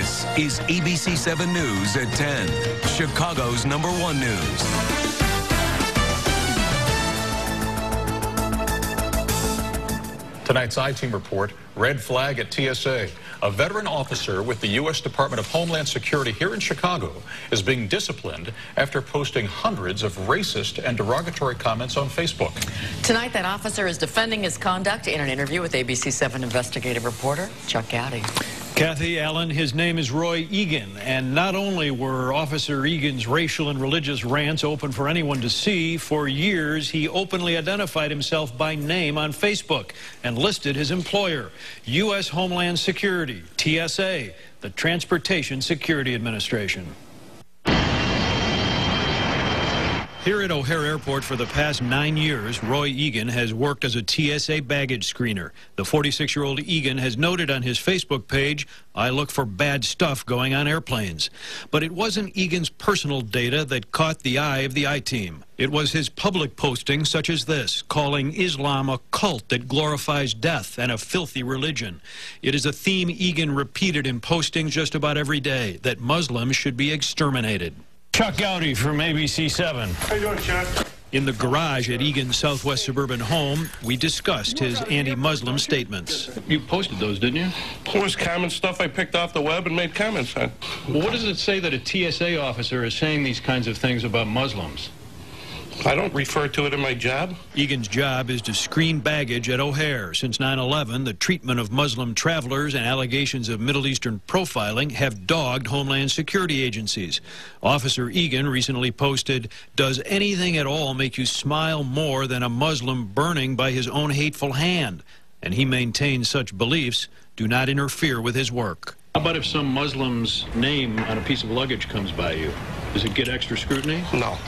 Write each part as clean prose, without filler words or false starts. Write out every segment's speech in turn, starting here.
This is ABC 7 News at 10, Chicago's #1 news. Tonight's I-Team report, red flag at TSA. A veteran officer with the U.S. Department of Homeland Security here in Chicago is being disciplined after posting hundreds of racist and derogatory comments on Facebook. Tonight, that officer is defending his conduct in an interview with ABC 7 investigative reporter Chuck Gowdy. Kathy Allen, his name is Roy Egan, and not only were Officer Egan's racial and religious rants open for anyone to see, for years he openly identified himself by name on Facebook and listed his employer, U.S. Homeland Security, TSA, the Transportation Security Administration. Here at O'Hare Airport for the past 9 years, Roy Egan has worked as a TSA baggage screener. The 46-year-old Egan has noted on his Facebook page, "I look for bad stuff going on airplanes." But it wasn't Egan's personal data that caught the eye of the I-Team. It was his public postings such as this, calling Islam a cult that glorifies death and a filthy religion. It is a theme Egan repeated in postings just about every day, that Muslims should be exterminated. Chuck Gowdy from ABC 7. How you doing, Chuck? In the garage at Egan's southwest suburban home, we discussed his anti-Muslim statements. You posted those, didn't you? It was common stuff I picked off the web and made comments on. Well, what does it say that a TSA officer is saying these kinds of things about Muslims? I don't refer to it in my job. Egan's job is to screen baggage at O'Hare. Since 9/11, the treatment of Muslim travelers and allegations of Middle Eastern profiling have dogged Homeland Security agencies. Officer Egan recently posted, "Does anything at all make you smile more than a Muslim burning by his own hateful hand?" And he maintains such beliefs do not interfere with his work. How about if some Muslim's name on a piece of luggage comes by you? Does it get extra scrutiny? No.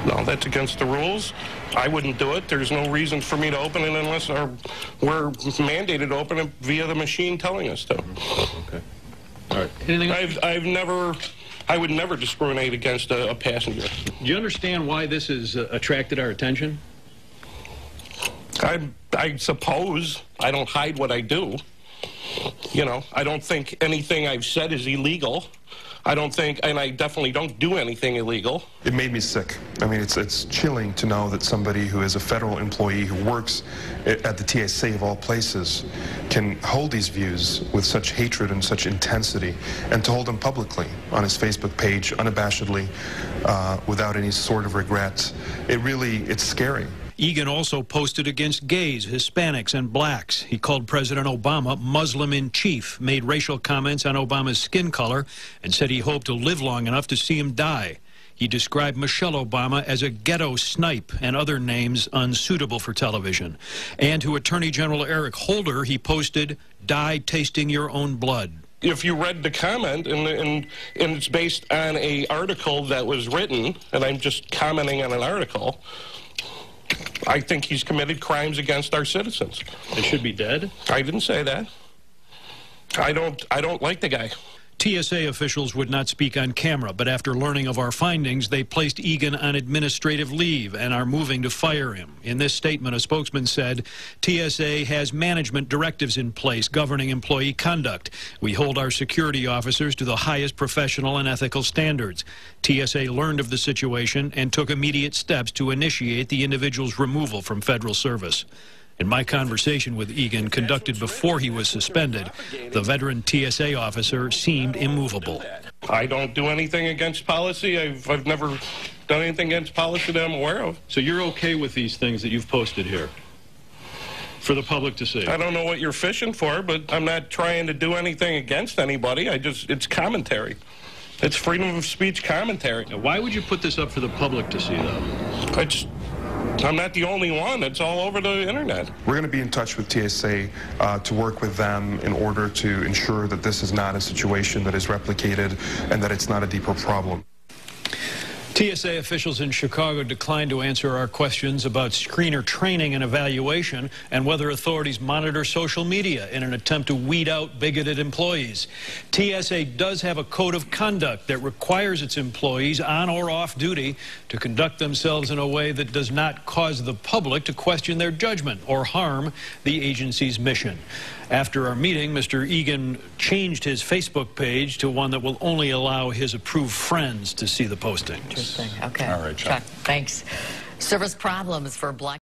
No, that's against the rules. I wouldn't do it. There's no reason for me to open it unless we're mandated to open it via the machine telling us to. Okay. All right. Anything else? I would never discriminate against a passenger. Do you understand why this has attracted our attention? I suppose. I don't hide what I do. You know, I don't think anything I've said is illegal. I don't think, and I definitely don't do anything illegal. It made me sick. I mean, it's chilling to know that somebody who is a federal employee who works at the TSA of all places can hold these views with such hatred and such intensity, and to hold them publicly on his Facebook page, unabashedly, without any sort of regret. It's scary. Egan also posted against gays, Hispanics, and blacks. He called President Obama Muslim-in-chief, made racial comments on Obama's skin color, and said he hoped to live long enough to see him die. He described Michelle Obama as a ghetto snipe and other names unsuitable for television. And to Attorney General Eric Holder, he posted, "Die tasting your own blood." If you read the comment, and it's based on an article that was written, and I'm just commenting on an article, I think he's committed crimes against our citizens. They should be dead? I didn't say that. I don't like the guy. TSA officials would not speak on camera, but after learning of our findings, they placed Egan on administrative leave and are moving to fire him. In this statement, a spokesman said, "TSA has management directives in place governing employee conduct. We hold our security officers to the highest professional and ethical standards. TSA learned of the situation and took immediate steps to initiate the individual's removal from federal service." In my conversation with Egan, conducted before he was suspended, the veteran TSA officer seemed immovable. I don't do anything against policy. I've never done anything against policy that I'm aware of. So you're okay with these things that you've posted here for the public to see? I don't know what you're fishing for, but I'm not trying to do anything against anybody. It's commentary. It's freedom of speech commentary. Now, why would you put this up for the public to see, though? I'm not the only one. It's all over the internet. We're going to be in touch with TSA to work with them in order to ensure that this is not a situation that is replicated and that it's not a deeper problem. TSA officials in Chicago declined to answer our questions about screener training and evaluation and whether authorities monitor social media in an attempt to weed out bigoted employees. TSA does have a code of conduct that requires its employees on or off duty to conduct themselves in a way that does not cause the public to question their judgment or harm the agency's mission. After our meeting, Mr. Egan changed his Facebook page to one that will only allow his approved friends to see the postings. Interesting. Okay. All right, Chuck. Thanks. Service problems for Black